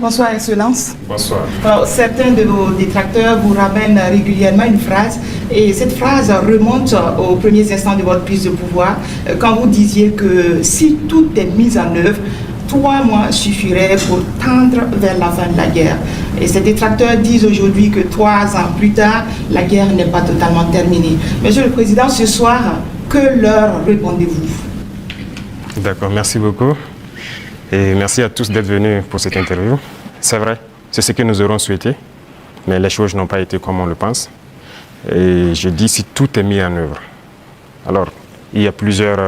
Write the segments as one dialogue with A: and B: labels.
A: Bonsoir, Excellence.
B: Bonsoir.
A: Alors, certains de vos détracteurs vous ramènent régulièrement une phrase, et cette phrase remonte aux premiers instants de votre prise de pouvoir, quand vous disiez que si tout est mis en œuvre, 3 mois suffiraient pour tendre vers la fin de la guerre. Et ces détracteurs disent aujourd'hui que 3 ans plus tard, la guerre n'est pas totalement terminée. Monsieur le Président, ce soir, que leur répondez-vous?
B: D'accord, merci beaucoup. Et merci à tous d'être venus pour cette interview. C'est vrai, c'est ce que nous aurons souhaité, mais les choses n'ont pas été comme on le pense. Et je dis si tout est mis en œuvre. Alors, il y a plusieurs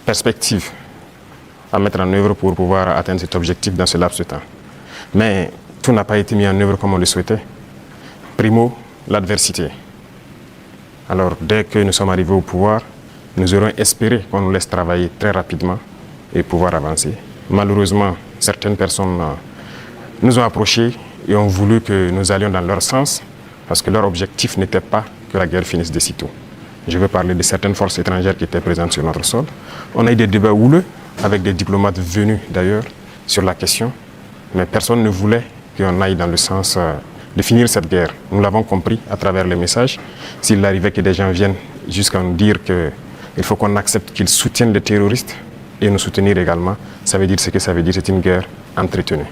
B: perspectives à mettre en œuvre pour pouvoir atteindre cet objectif dans ce laps de temps. Mais tout n'a pas été mis en œuvre comme on le souhaitait. Primo, l'adversité. Alors, dès que nous sommes arrivés au pouvoir, nous aurons espéré qu'on nous laisse travailler très rapidement et pouvoir avancer. Malheureusement, certaines personnes nous ont approchés et ont voulu que nous allions dans leur sens parce que leur objectif n'était pas que la guerre finisse de sitôt. Je veux parler de certaines forces étrangères qui étaient présentes sur notre sol. On a eu des débats houleux avec des diplomates venus d'ailleurs sur la question, mais personne ne voulait qu'on aille dans le sens de finir cette guerre. Nous l'avons compris à travers les messages. S'il arrivait que des gens viennent jusqu'à nous dire qu'il faut qu'on accepte qu'ils soutiennent les terroristes, et nous soutenir également, ça veut dire ce que ça veut dire, c'est une guerre entretenue.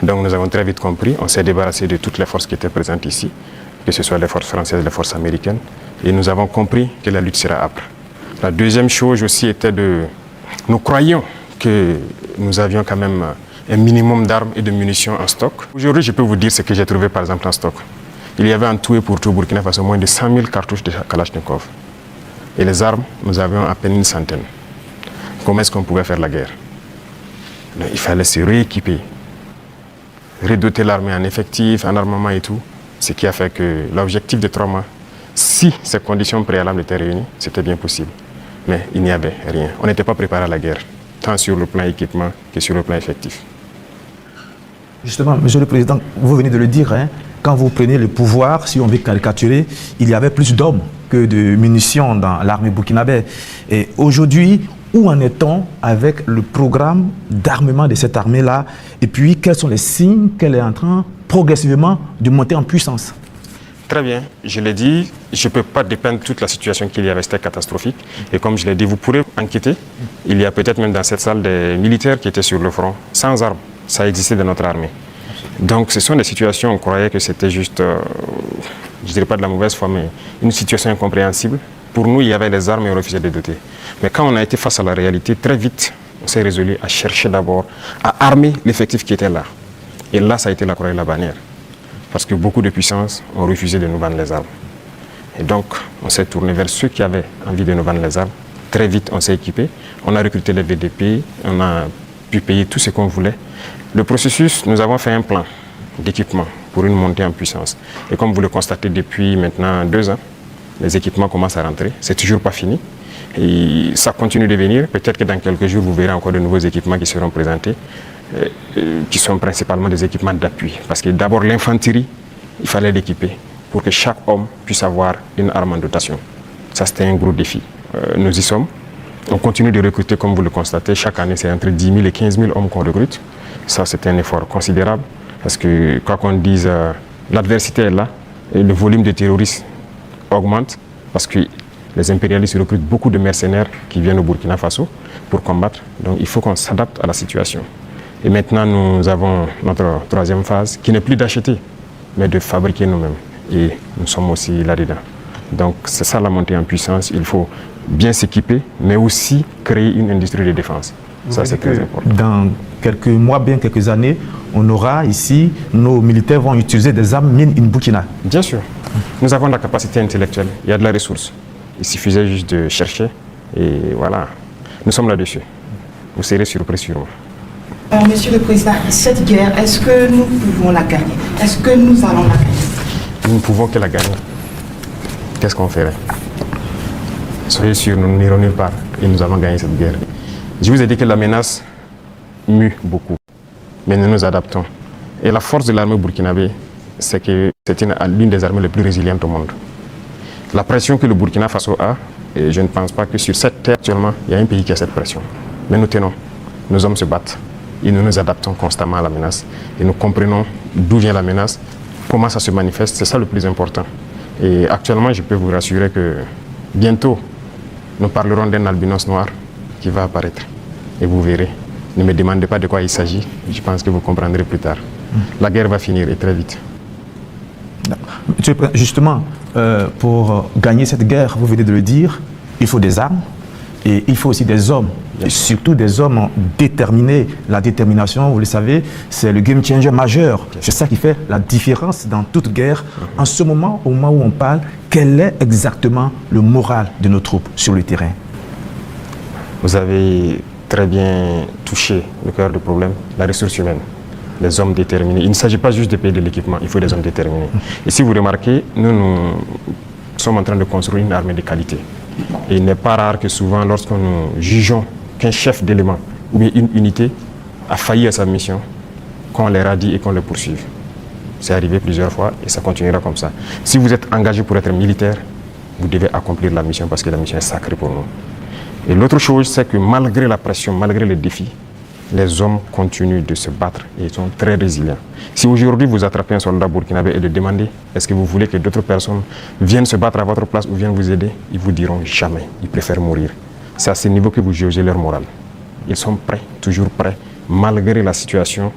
B: Donc nous avons très vite compris, on s'est débarrassé de toutes les forces qui étaient présentes ici, que ce soit les forces françaises, les forces américaines, et nous avons compris que la lutte sera âpre. La deuxième chose aussi était nous croyions que nous avions quand même un minimum d'armes et de munitions en stock. Aujourd'hui, je peux vous dire ce que j'ai trouvé par exemple en stock. Il y avait en tout et pour tout Burkina Faso moins de 100 000 cartouches de Kalachnikov. Et les armes, nous avions à peine une centaine. Comment est-ce qu'on pouvait faire la guerre? Il fallait se rééquiper, redoter l'armée en effectifs, en armement et tout. Ce qui a fait que l'objectif de 3 mois, si ces conditions préalables étaient réunies, c'était bien possible. Mais il n'y avait rien. On n'était pas préparé à la guerre, tant sur le plan équipement que sur le plan effectif.
C: Justement, Monsieur le Président, vous venez de le dire, hein, quand vous prenez le pouvoir, si on veut caricaturer, il y avait plus d'hommes que de munitions dans l'armée burkinabé. Et aujourd'hui, où en est-on avec le programme d'armement de cette armée-là? Et puis, quels sont les signes qu'elle est en train progressivement de monter en puissance?
B: Très bien, je l'ai dit, je ne peux pas dépeindre toute la situation qu'il y avait, c'était catastrophique. Et comme je l'ai dit, vous pourrez enquêter. Il y a peut-être même dans cette salle des militaires qui étaient sur le front, sans armes. Ça existait dans notre armée. Donc ce sont des situations, on croyait que c'était juste, je ne dirais pas de la mauvaise foi, mais une situation incompréhensible. Pour nous, il y avait les armes et on refusait de les doter. Mais quand on a été face à la réalité, très vite, on s'est résolu à chercher d'abord à armer l'effectif qui était là. Et là, ça a été la croix et la bannière. Parce que beaucoup de puissances ont refusé de nous vendre les armes. Et donc, on s'est tourné vers ceux qui avaient envie de nous vendre les armes. Très vite, on s'est équipé. On a recruté les VDP, on a pu payer tout ce qu'on voulait. Le processus, nous avons fait un plan d'équipement pour une montée en puissance. Et comme vous le constatez depuis maintenant 2 ans, les équipements commencent à rentrer. C'est toujours pas fini. Et ça continue de venir. Peut-être que dans quelques jours, vous verrez encore de nouveaux équipements qui seront présentés, qui sont principalement des équipements d'appui. Parce que d'abord, l'infanterie, il fallait l'équiper pour que chaque homme puisse avoir une arme en dotation. Ça, c'était un gros défi. Nous y sommes. On continue de recruter, comme vous le constatez. Chaque année, c'est entre 10 000 et 15 000 hommes qu'on recrute. Ça, c'est un effort considérable. Parce que, quoi qu'on dise, l'adversité est là. Et le volume de terroristes augmente parce que les impérialistes recrutent beaucoup de mercenaires qui viennent au Burkina Faso pour combattre. Donc il faut qu'on s'adapte à la situation. Et maintenant, nous avons notre 3e phase qui n'est plus d'acheter, mais de fabriquer nous-mêmes. Et nous sommes aussi là-dedans. Donc c'est ça la montée en puissance. Il faut bien s'équiper, mais aussi créer une industrie de défense. Ça, c'est très important.
C: Dans quelques mois, bien quelques années, on aura ici, nos militaires vont utiliser des armes mine in Burkina.
B: Bien sûr. Nous avons la capacité intellectuelle, il y a de la ressource. Il suffisait juste de chercher et voilà. Nous sommes là-dessus. Vous serez surpris sûrement.
A: Alors, Monsieur le Président, cette guerre, est-ce que nous pouvons la gagner? Est-ce que nous allons la gagner?
B: Nous ne pouvons que la gagner. Qu'est-ce qu'on ferait? Soyez sûrs, nous n'irons nulle part et nous allons gagner cette guerre. Je vous ai dit que la menace mue beaucoup, mais nous nous adaptons. Et la force de l'armée burkinabé, c'est que c'est l'une des armées les plus résilientes au monde. La pression que le Burkina Faso a, et je ne pense pas que sur cette terre actuellement, il y a un pays qui a cette pression. Mais nous tenons, nos hommes se battent. et nous nous adaptons constamment à la menace. Et nous comprenons d'où vient la menace, comment ça se manifeste, c'est ça le plus important. Et actuellement, je peux vous rassurer que bientôt, nous parlerons d'un albinos noir qui va apparaître. Et vous verrez. Ne me demandez pas de quoi il s'agit, je pense que vous comprendrez plus tard. La guerre va finir et très vite.
C: Justement, pour gagner cette guerre, vous venez de le dire, il faut des armes et il faut aussi des hommes. Et surtout des hommes déterminés. La détermination, vous le savez, c'est le game changer majeur. C'est ça qui fait la différence dans toute guerre. En ce moment, au moment où on parle, quel est exactement le moral de nos troupes sur le terrain?
B: Vous avez très bien touché le cœur du problème, la ressource humaine, les hommes déterminés. Il ne s'agit pas juste de payer de l'équipement, il faut des hommes déterminés. Et si vous remarquez, nous sommes en train de construire une armée de qualité. Et il n'est pas rare que souvent, lorsque nous jugeons qu'un chef d'élément ou bien une unité a failli à sa mission, qu'on les radie et qu'on les poursuive. C'est arrivé plusieurs fois et ça continuera comme ça. Si vous êtes engagé pour être militaire, vous devez accomplir la mission parce que la mission est sacrée pour nous. Et l'autre chose, c'est que malgré la pression, malgré les défis, les hommes continuent de se battre et ils sont très résilients. Si aujourd'hui vous attrapez un soldat burkinabé et le demandez, est-ce que vous voulez que d'autres personnes viennent se battre à votre place ou viennent vous aider, ils vous diront jamais, ils préfèrent mourir. C'est à ce niveau que vous jugez leur morale. Ils sont prêts, toujours prêts, malgré la situation.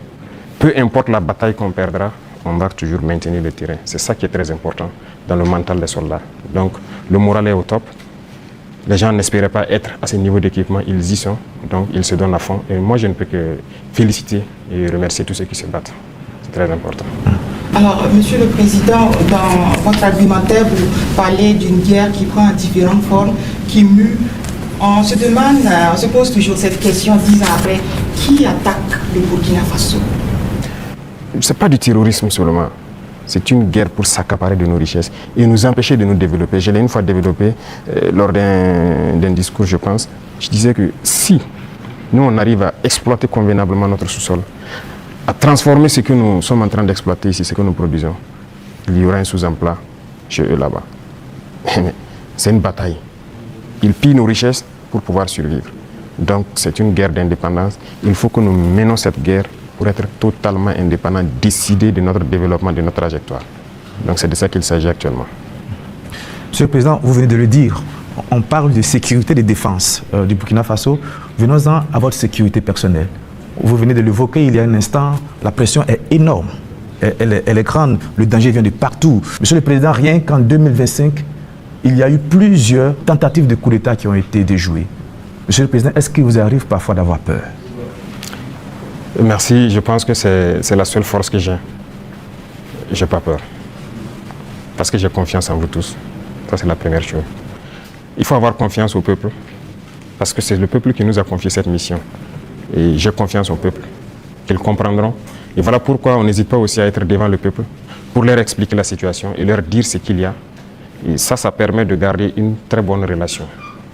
B: Peu importe la bataille qu'on perdra, on va toujours maintenir le terrain. C'est ça qui est très important dans le mental des soldats. Donc le moral est au top. Les gens n'espéraient pas être à ce niveau d'équipement, ils y sont, donc ils se donnent à fond. Et moi, je ne peux que féliciter et remercier tous ceux qui se battent. C'est très important.
A: Alors, Monsieur le Président, dans votre argumentaire, vous parlez d'une guerre qui prend différentes formes, qui mue. On se demande, on se pose toujours cette question 10 ans après, qui attaque le Burkina Faso?
B: Ce n'est pas du terrorisme seulement. C'est une guerre pour s'accaparer de nos richesses et nous empêcher de nous développer. Je l'ai une fois développé lors d'un discours, je pense. Je disais que si nous, on arrive à exploiter convenablement notre sous-sol, à transformer ce que nous sommes en train d'exploiter ici, ce que nous produisons, il y aura un sous-emploi chez eux là-bas. C'est une bataille. Ils pillent nos richesses pour pouvoir survivre. Donc c'est une guerre d'indépendance. Il faut que nous menons cette guerre pour être totalement indépendants, décider de notre développement, de notre trajectoire. Donc c'est de ça qu'il s'agit actuellement.
C: Monsieur le Président, vous venez de le dire, on parle de sécurité et de défense du Burkina Faso. Venons-en à votre sécurité personnelle. Vous venez de l'évoquer il y a un instant, la pression est énorme, elle est grande, le danger vient de partout. Monsieur le Président, rien qu'en 2025, il y a eu plusieurs tentatives de coup d'État qui ont été déjouées. Monsieur le Président, est-ce qu'il vous arrive parfois d'avoir peur?
B: Merci, je pense que c'est la seule force que j'ai. Je n'ai pas peur. Parce que j'ai confiance en vous tous. Ça, c'est la première chose. Il faut avoir confiance au peuple. Parce que c'est le peuple qui nous a confié cette mission. Et j'ai confiance au peuple. Qu'ils comprendront. Et voilà pourquoi on n'hésite pas aussi à être devant le peuple pour leur expliquer la situation et leur dire ce qu'il y a. Et ça permet de garder une très bonne relation.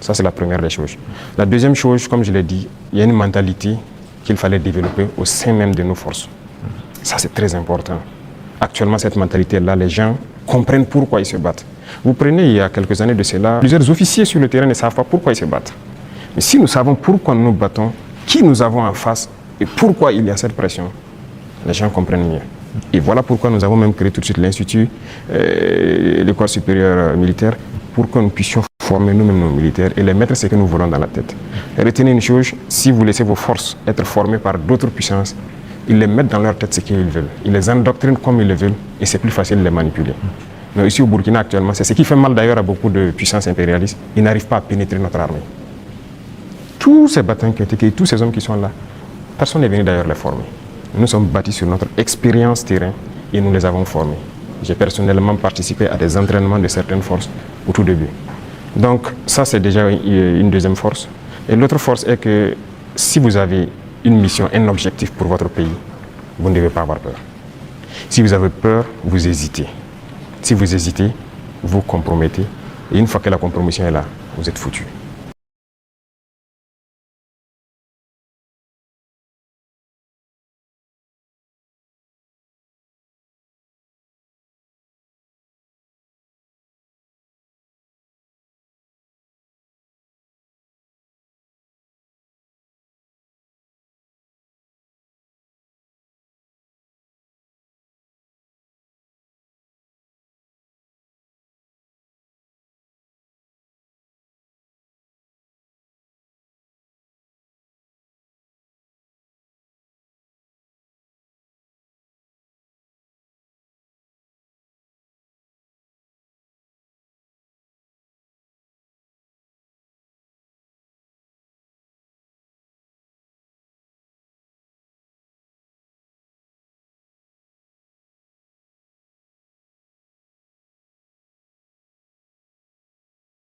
B: Ça, c'est la première des choses. La deuxième chose, comme je l'ai dit, il y a une mentalité qu'il fallait développer au sein même de nos forces. Ça, c'est très important. Actuellement, cette mentalité-là, les gens comprennent pourquoi ils se battent. Vous prenez, il y a quelques années de cela, plusieurs officiers sur le terrain ne savent pas pourquoi ils se battent. Mais si nous savons pourquoi nous nous battons, qui nous avons en face et pourquoi il y a cette pression, les gens comprennent mieux. Et voilà pourquoi nous avons même créé tout de suite l'Institut, l'École supérieure militaire, pour que nous puissions former nous-mêmes nos militaires et les mettre ce que nous voulons dans la tête. Et retenez une chose, si vous laissez vos forces être formées par d'autres puissances, ils les mettent dans leur tête ce qu'ils veulent. Ils les endoctrinent comme ils le veulent et c'est plus facile de les manipuler. Mais ici au Burkina actuellement, c'est ce qui fait mal d'ailleurs à beaucoup de puissances impérialistes, ils n'arrivent pas à pénétrer notre armée. Tous ces bataillons qui ont été créés, tous ces hommes qui sont là, personne n'est venu d'ailleurs les former. Nous sommes bâtis sur notre expérience terrain et nous les avons formés. J'ai personnellement participé à des entraînements de certaines forces au tout début. Donc ça, c'est déjà une deuxième force. Et l'autre force est que si vous avez une mission, un objectif pour votre pays, vous ne devez pas avoir peur. Si vous avez peur, vous hésitez. Si vous hésitez, vous compromettez. Et une fois que la compromission est là, vous êtes foutu.